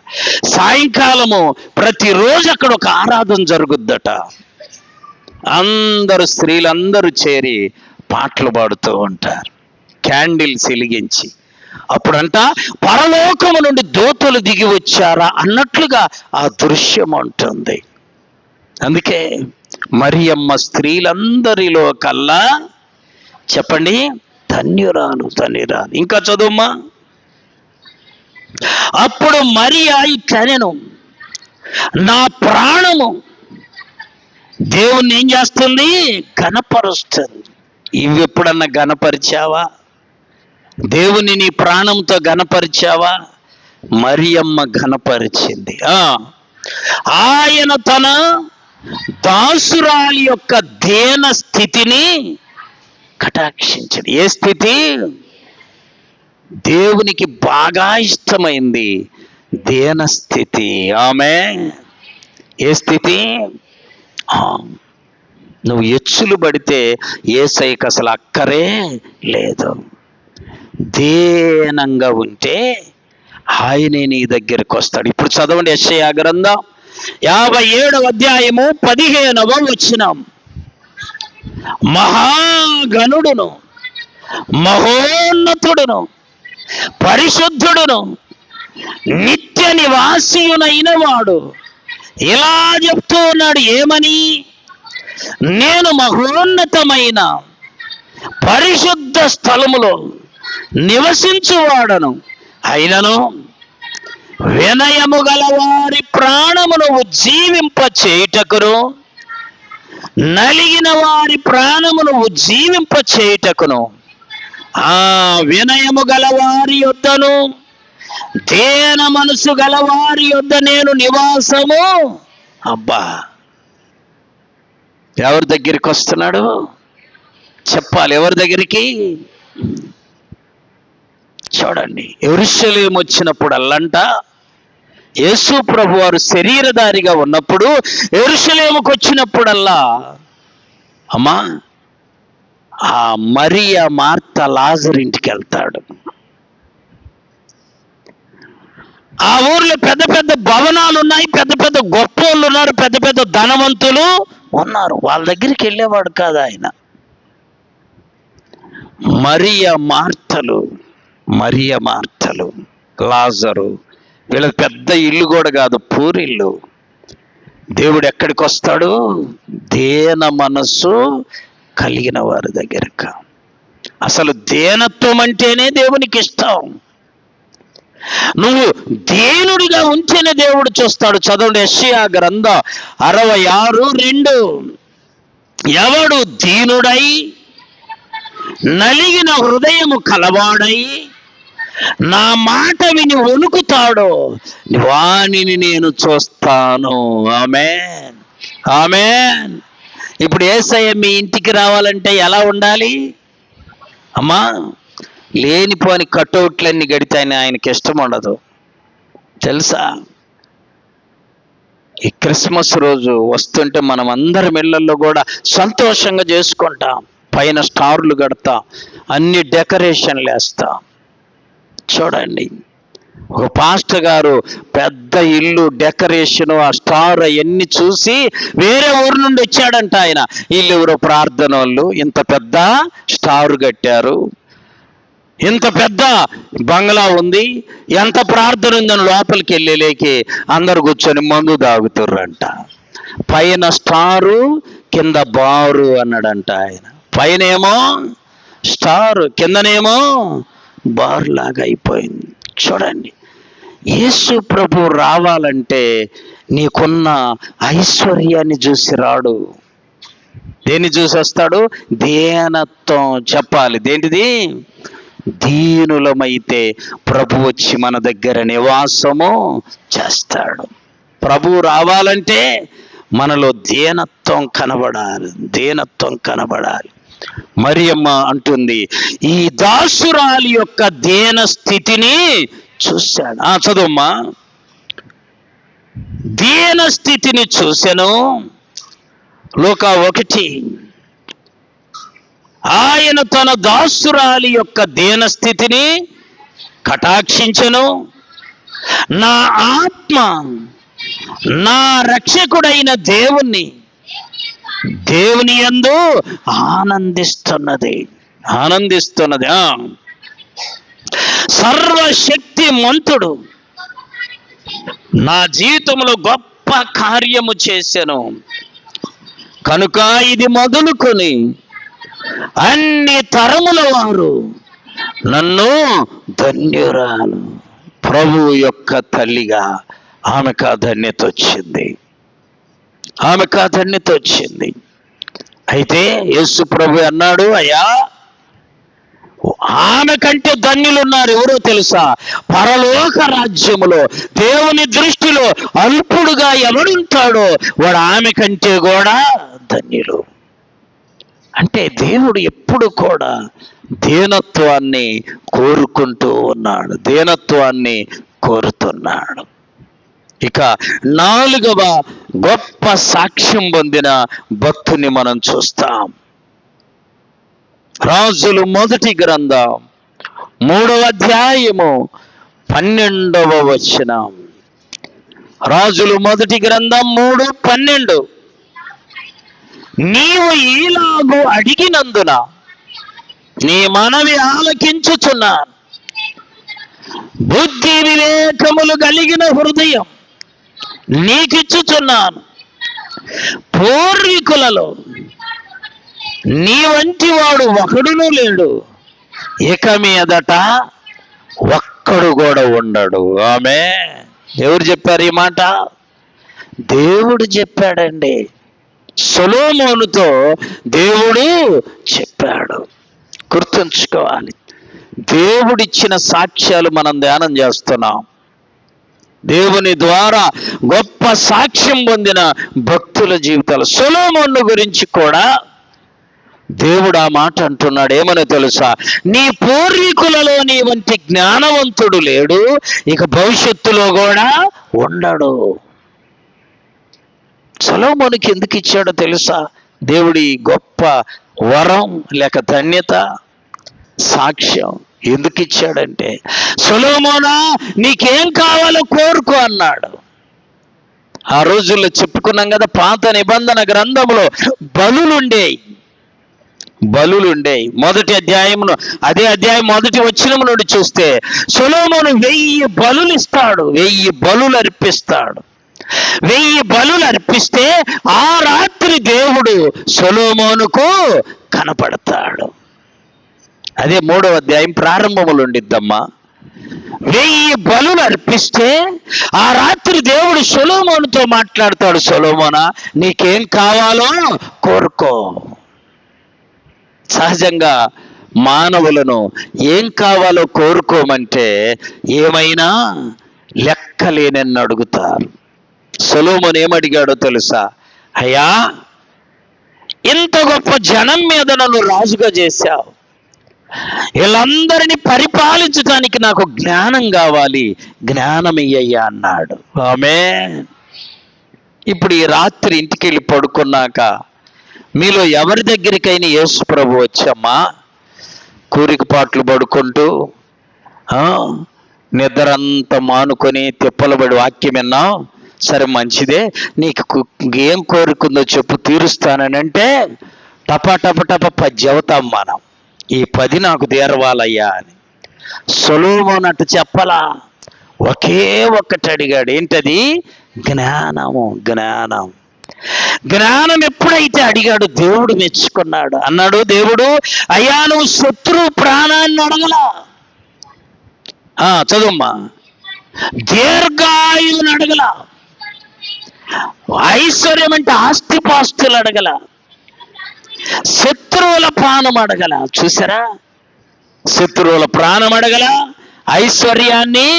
సాయంకాలము ప్రతిరోజు అక్కడ ఒక ఆరాధన జరుగుద్దట. అందరూ స్త్రీలందరూ చేరి పాటలు పాడుతూ ఉంటారు, క్యాండిల్స్ వెలిగించి. అప్పుడంట పరలోకము నుండి దూతలు దిగి వచ్చారా అన్నట్లుగా ఆ దృశ్యం ఉంటుంది. అందుకే మరియమ్మ స్త్రీలందరిలో కల్లా చెప్పండి ధన్యురాలు, ధన్యురాలు. ఇంకా చదువుమ్మా. అప్పుడు మరియా ఇట్లనెను, నా ప్రాణము దేవుణ్ణి ఏం చేస్తుంది? ఘనపరుస్తుంది. ఇవి ఎప్పుడన్నా ఘనపరిచావా? దేవుని నీ ప్రాణంతో ఘనపరిచావా? మరియమ్మ ఘనపరిచింది. ఆయన తన దాసురాలి యొక్క దేన స్థితిని కటాక్షించింది. ఏ స్థితి? దేవునికి బాగా ఇష్టమైంది దేన స్థితి. ఆమె ఏ స్థితి? నువ్వు ఎచ్చులు పడితే యేసయ్యకి అసలు అక్కరే లేదు. దేనంగా ఉంటే ఆయనే నీ దగ్గరికి వస్తాడు. ఇప్పుడు చదవండి యెషయా గ్రంథం 57వ అధ్యాయము 15వ వచనం. మహాగణుడును మహోన్నతుడును పరిశుద్ధుడును నిత్య నివాసియునైన వాడు ఇలా చెప్తూ ఉన్నాడు. ఏమని? నేను మహోన్నతమైన పరిశుద్ధ స్థలములో నివసించువాడను, అయినను వినయము గల వారి ప్రాణమును ఉజ్జీవింప చేయుటకును, నలిగిన వారి ప్రాణమును ఉజ్జీవింప చేయుటకును ఆ వినయము గల వారి యొద్దను దేన మనసు గల వారి యొద్ద నేను నివాసము. అబ్బా, ఎవరి దగ్గరికి వస్తున్నాడు చెప్పాలి. ఎవరి దగ్గరికి? చూడండి, యెరూషలేము వచ్చినప్పుడు అల్లంట యేసు ప్రభు వారు శరీరధారిగా ఉన్నప్పుడు యెరూషలేముకు వచ్చినప్పుడల్లా అమ్మా ఆ మరియా మార్త లాజరు ఇంటికి వెళ్తాడు. ఆ ఊర్లో పెద్ద పెద్ద భవనాలు ఉన్నాయి, పెద్ద పెద్ద గొప్పోళ్ళు ఉన్నారు, పెద్ద పెద్ద ధనవంతులు ఉన్నారు. వాళ్ళ దగ్గరికి వెళ్ళేవాడు కాదు ఆయన. మరియా మార్తలు లాజరు, వీళ్ళకి పెద్ద ఇల్లు కూడా కాదు, పూరిల్లు. దేవుడు ఎక్కడికి వస్తాడు? దేన మనస్సు కలిగిన వారి దగ్గరకు. అసలు దేనత్వం అంటేనే దేవునికి ఇష్టం. నువ్వు దేనుడిగా ఉంటేనే దేవుడు చూస్తాడు. చదవండి యెషయా గ్రంథం 66:2. ఎవడు దీనుడై నలిగిన హృదయము కలవాడై నా మాట విని వణుకుతాడో వానిని నేను చూస్తాను. ఆమేన్, ఆమేన్. ఇప్పుడు యేసయ్య మీ ఇంటికి రావాలంటే ఎలా ఉండాలి అమ్మా? లేనిపోని కటౌట్లన్నీ గడితే ఆయనకి ఇష్టం ఉండదు తెలుసా. ఈ క్రిస్మస్ రోజు వస్తుంటే మనం అందరి ఇళ్ళల్లో కూడా సంతోషంగా చేసుకుంటాం. పైన స్టార్లు కడతాం, అన్ని డెకరేషన్లు వేస్తాం. చూడండి, ఒక పాస్టర్ గారు పెద్ద ఇల్లు డెకరేషన్, ఆ స్టార్ అవన్నీ చూసి వేరే ఊరు నుండి వచ్చాడంట. ఆయన వీళ్ళు ఎవరో ప్రార్థన వాళ్ళు ఇంత పెద్ద స్టార్ కట్టారు, ఇంత పెద్ద బంగ్లా ఉంది, ఎంత ప్రార్థన ఉందని లోపలికి వెళ్ళలేకి అందరు కూర్చొని మందు తాగుతుర్రంట. పైన స్టారు కింద బారు అన్నాడంట ఆయన. పైనేమో స్టారు, కిందనేమో బారు లాగా అయిపోయింది. చూడండి, యేసు ప్రభు రావాలంటే నీకున్న ఐశ్వర్యాన్ని చూసి రాడు. దేన్ని చూసి వస్తాడు? దీనత్వం. చెప్పాలి దేంటిది? దీనులమైతే ప్రభు వచ్చి మన దగ్గర నివాసము చేస్తాడు. ప్రభు రావాలంటే మనలో దీనత్వం కనబడాలి, దీనత్వం కనబడాలి. మరియమ్మ అంటుంది, ఈ దాసురాలి యొక్క దీన స్థితిని చూశాడు. చదువమ్మా. దీన స్థితిని చూసెను. లూకా 1. ఆయన తన దాసురాలి యొక్క దీన స్థితిని కటాక్షించెను. నా ఆత్మ నా రక్షకుడైన దేవుని యందు ఆనందిస్తున్నది. సర్వశక్తి మంతుడు నా జీవితంలో గొప్ప కార్యము చేశాను కనుక ఇది మొదలుకొని అన్ని తరముల వారు నన్ను ధన్యురాలు. ప్రభువు యొక్క తల్లిగా ఆమెకు ఆ ధన్యత వచ్చింది. అయితే యేసు ప్రభు అన్నాడు, అయ్యా ఆమె కంటే ధన్యులు ఉన్నారు. ఎవరో తెలుసా? పరలోక రాజ్యములో దేవుని దృష్టిలో అల్పుడుగా ఎవడుంటాడో వాడు ఆమె కంటే కూడా ధన్యులు. అంటే దేవుడు ఎప్పుడు కూడా దీనత్వాన్ని కోరుకుంటూ ఉన్నాడు, దీనత్వాన్ని కోరుతున్నాడు. ఇక 4వ గొప్ప సాక్ష్యం పొందిన భక్తుని మనం చూస్తాం. రాజులు 1 గ్రంథం 3వ అధ్యాయము 12వ వచనం. రాజులు 1 గ్రంథం 3:12. నీవు ఈలాగు అడిగినందున నీ మనవి ఆలకించుచున్నాను. బుద్ధి వివేకములు కలిగిన హృదయం నీకిచ్చుచున్నాను. పూర్వీకులలో నీ వంటి వాడు ఒకడును లేడు, ఇక మీదట ఒక్కడు కూడా ఉండడు. ఆమె ఎవరు చెప్పారు ఈ మాట? దేవుడు చెప్పాడండి. సొలొమోనుతో దేవుడు చెప్పాడు. గుర్తుంచుకోవాలి, దేవుడిచ్చిన సాక్ష్యాలు మనం ధ్యానం చేస్తున్నాం. దేవుని ద్వారా గొప్ప సాక్ష్యం పొందిన భక్తుల జీవితాలు. సొలొమోను గురించి కూడా దేవుడు ఆ మాట అంటున్నాడు. ఏమని తెలుసా? నీ పూర్వీకులలో నీ వంటి జ్ఞానవంతుడు లేడు, ఇక భవిష్యత్తులో కూడా ఉండడు. సొలొమోనుకి ఎందుకు ఇచ్చాడో తెలుసా? దేవుడి గొప్ప వరం లేక ధన్యత, సాక్ష్యం ఎందుకు ఇచ్చాడంటే, సొలొమోనా నీకేం కావాలో కోరుకో అన్నాడు. ఆ రోజుల్లో చెప్పుకున్నాం కదా, పాత నిబంధన గ్రంథంలో బలులుండేవి. మొదటి అధ్యాయంలో, అదే అధ్యాయం 1వ వచనం నుండి చూస్తే సొలొమోను 1000 బలులు ఇస్తాడు, 1000 బలులు అర్పిస్తాడు. 1000 బలులు అర్పిస్తే ఆ రాత్రి దేవుడు సొలొమోనుకు కనపడతాడు. అదే 3వ అధ్యాయం ప్రారంభములు ఉండిద్దమ్మా. 1000 బలులు అర్పిస్తే ఆ రాత్రి దేవుడు సొలొమోనుతో మాట్లాడతాడు. సొలొమోనా నీకేం కావాలో కోరుకో. సహజంగా మానవులను ఏం కావాలో కోరుకోమంటే ఏమైనా లెక్కలేనని అడుగుతారు. సొలొమోను ఏమడిగాడో తెలుసా? అయ్యా ఇంత గొప్ప జనం మీద నన్ను రాజుగా చేశావు, వీళ్ళందరినీ పరిపాలించడానికి నాకు జ్ఞానం కావాలి, జ్ఞానం ఇయ్యయ్యా అన్నాడు. ఆమేన్. ఇప్పుడు ఈ రాత్రి ఇంటికి వెళ్ళి పడుకున్నాక మీలో ఎవరి దగ్గరికైనా యేసు ప్రభు వచ్చమ్మా, కూరికపాట్లు పడుకుంటూ నిద్రంతా మానుకొని తిప్పలబడి వాక్యం విన్నావు, సరే మంచిదే, నీకు ఏం కోరుకుందో చెప్పు తీరుస్తానంటే టపా టప టప 10 చెబుతాం మనం, ఈ 10 నాకు తీరవాలయ్యా అని. సొలొమోను అట్టు చెప్పలా, ఒకే ఒక్కటి అడిగాడు. ఏంటది? జ్ఞానము. జ్ఞానం. జ్ఞానం ఎప్పుడైతే అడిగాడు దేవుడు మెచ్చుకున్నాడు. అన్నాడు దేవుడు, అయ్యా నువ్వు శత్రువు ప్రాణాన్ని అడగలా, చదువుమ్మా, దీర్ఘాయువుని అడగల, ఐశ్వర్యం అంటే ఆస్తిపాస్తులు అడగల, శత్రువుల ప్రాణం అడగల. చూసారా, శత్రువుల ప్రాణం అడగల, ఐశ్వర్యాన్ని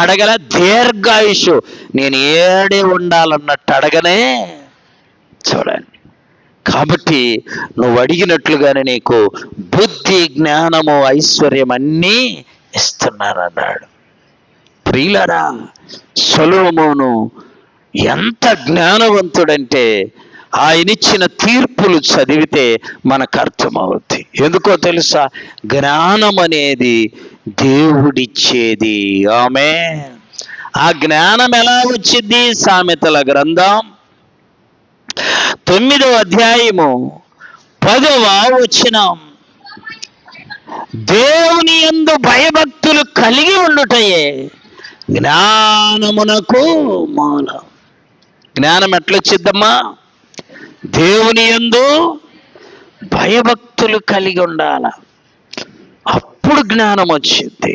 అడగల, దీర్ఘాయుషు నేను ఏడే ఉండాలన్నట్టు అడగనే. చూడండి, కాబట్టి నువ్వు అడిగినట్లుగానే నీకు బుద్ధి, జ్ఞానము, ఐశ్వర్యం అన్నీ ఇస్తున్నారన్నాడు. ప్రియులారా, సొలొమోను ఎంత జ్ఞానవంతుడంటే ఆయనిచ్చిన తీర్పులు చదివితే మనకు అర్థమవుద్ది. ఎందుకో తెలుసా? జ్ఞానం అనేది దేవుడిచ్చేది. ఆమేన్. ఆ జ్ఞానం ఎలా వచ్చింది? సామెతల గ్రంథం 9వ అధ్యాయము 10వ వచనం, దేవుని యందు భయభక్తులు కలిగి ఉండుటయే జ్ఞానమునకు మూలం. జ్ఞానం ఎట్లొచ్చిద్దమ్మా? దేవుని యందు భయభక్తులు కలిగి ఉండాల, అప్పుడు జ్ఞానం వచ్చింది.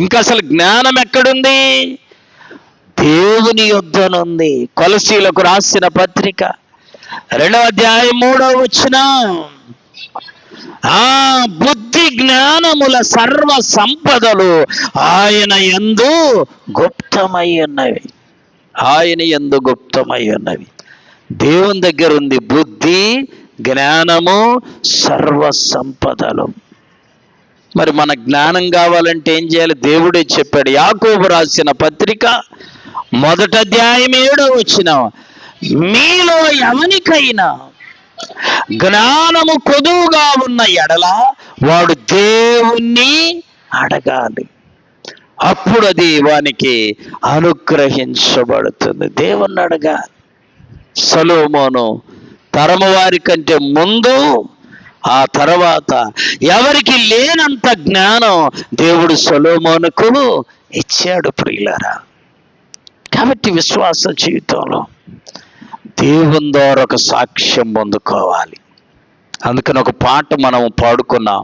ఇంకా అసలు జ్ఞానం ఎక్కడుంది? దేవుని యొద్దనుంది. కొలసీలకు రాసిన పత్రిక 2వ అధ్యాయం 3వ వచనం, బుద్ధి జ్ఞానముల సర్వ సంపదలు ఆయన యందు గుప్తమై ఉన్నవి. ఆయన యందు గుప్తమై ఉన్నవి. దేవుని దగ్గర ఉంది బుద్ధి, జ్ఞానము, సర్వ సంపదలు. మరి మన జ్ఞానం కావాలంటే ఏం చేయాలి? దేవుడే చెప్పాడు. యాకోబు రాసిన పత్రిక 1వ అధ్యాయం 7వ వచనం, మీలో ఎవనికైనా జ్ఞానము కొదువుగా ఉన్న ఎడల వాడు దేవుణ్ణి అడగాలి, అప్పుడు అది వానికి అనుగ్రహించబడుతుంది. దేవుణ్ణి అడగాలి. సొలొమోను తరము వారి కంటే ముందు, ఆ తర్వాత ఎవరికి లేనంత జ్ఞానం దేవుడు సొలొమోనుకు ఇచ్చాడు. ప్రియులారా, కాబట్టి విశ్వాస జీవితంలో దేవుని ద్వారా ఒక సాక్ష్యం పొందుకోవాలి. అందుకని ఒక పాట మనం పాడుకున్నాం,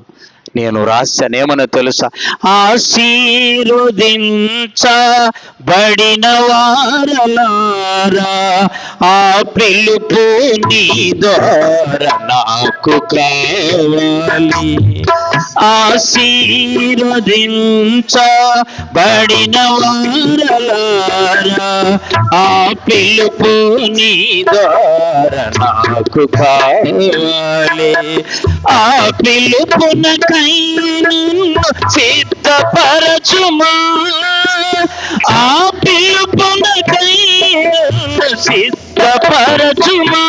నేను రాశాను. ఏమన్నా తెలుసా? ఆశీర్వదించబడిన వారలారా, ఆ పిలుపు నీ ద్వారా నాకు కావాలి. ఆశీర్వదించబడిన వారలారా, ఆ పిలుపు నీ ద్వారా నాకు కావాలి. ఆ పిలుపునకై సిద్ధపరచుమా, ఆ పిలుపునకై సిద్ధపరచుమా,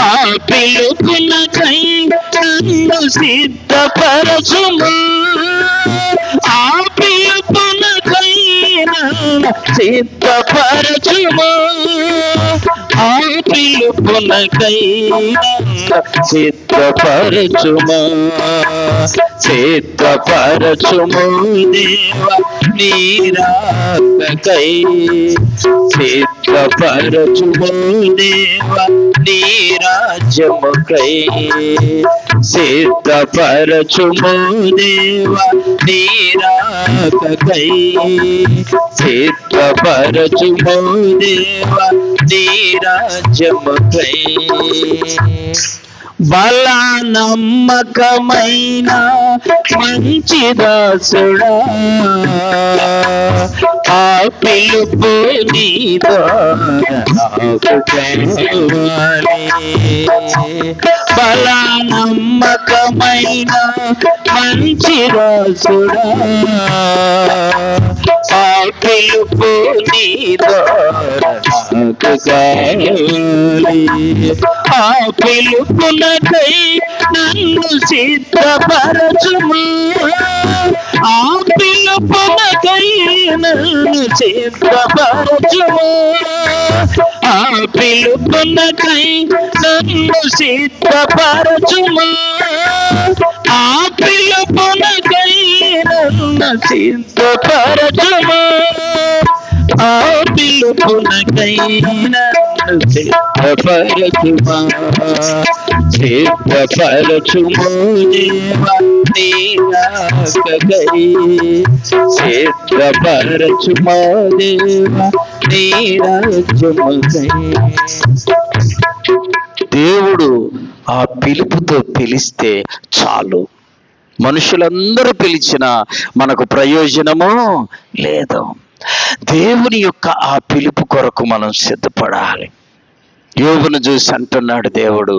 ఆ పిలుపునకై సిద్ధపరచుమా, ఆ పిలుపునకై సిద్ధపరచుమా, ఆ పిలుపునకై సిద్ధపరచుమా, సిద్ధపరచుము దేవా నీ రాకకై, సిద్ధపరచుము దేవా నీ రాజ్యముకై, సిద్ధపరచుము దేవా నీ రాకకై, సిద్ధపరచుము దేవా నీ రాజ్యముకై. బల నమ్మకమైన మంచి దాసుడా, ఆ పిలుపు నీ ద్వారా నాకు కావాలి. బల నమ్మకమైన మంచి దాసుడా, ఆ పిలుపు నీ ద్వారా నాకు కావాలి. ఆ పిలుపునకై నన్ను సిద్ధపరచుము, ఆ పిలుపునకై నన్ను సిద్ధపరచుము, ఆ పిలుపునకై నన్ను సిద్ధపరచుము, ఆ పిలుపునకై నన్ను సిద్ధపరచుము, ఆ పిలుపునకై నన్ను సిద్ధపరచుమా, సిద్ధపరచుము దేవా నీ రాకకై, సిద్ధపరచుమా దేవా నీ రాజ్యముకై. దేవుడు ఆ పిలుపుతో పిలిస్తే చాలు. మనుషులందరూ పిలిచినా మనకు ప్రయోజనమో లేదు. దేవుని యొక్క ఆ పిలుపు కొరకు మనం సిద్ధపడాలి. యోబును చూసి అంటున్నాడు దేవుడు,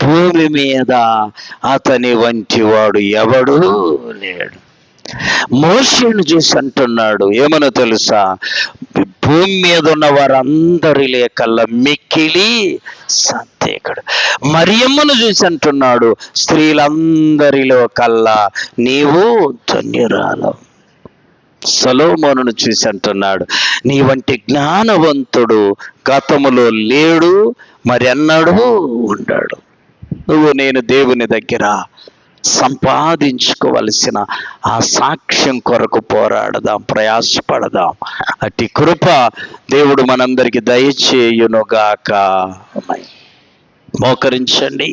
భూమి మీద అతని వంటి వాడు ఎవడు లేడు. మోషేను చూసి అంటున్నాడు, ఏమనో తెలుసా, భూమి మీద ఉన్న వారందరిలే కల్లా మిక్కిలి సంతేకుడు. మరియమ్మను చూసి అంటున్నాడు, స్త్రీలందరిలో కల్లా నీవు ధన్యురాలు. సొలొమోనును చూసి అంటున్నాడు, నీ వంటి జ్ఞానవంతుడు గతములో లేడు, మరి అన్నాడు ఉండాడు. నువ్వు నేను దేవుని దగ్గర సంపాదించుకోవలసిన ఆ సాక్ష్యం కొరకు పోరాడదాం, ప్రయాసపడదాం. అట్టి కృప దేవుడు మనందరికి దయచేయునుగాక. మోకరించండి,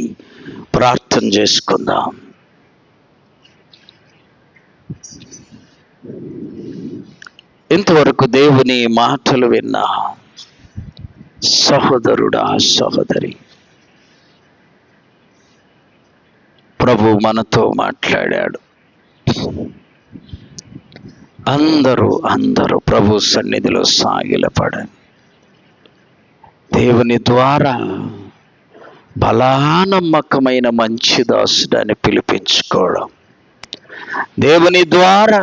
ప్రార్థన చేసుకుందాం. ఇంతవరకు దేవుని మాటలు విన్నా సహోదరుడా, సహోదరి, ప్రభు మనతో మాట్లాడాడు. అందరూ ప్రభు సన్నిధిలో సాగిలపడండి. దేవుని ద్వారా బలానమ్మకమైన మంచి దాసుడని పిలిపించుకోవడం, దేవుని ద్వారా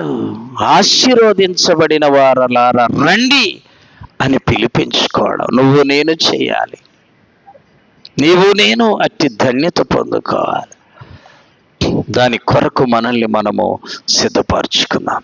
ఆశీర్వదించబడిన వారలారా రండి అని పిలిపించుకోవడం నువ్వు నేను చేయాలి. నీవు నేను అట్టి ధన్యత పొందుకోవాలి. దాని కొరకు మనల్ని మనము సిద్ధపరచుకుందాం.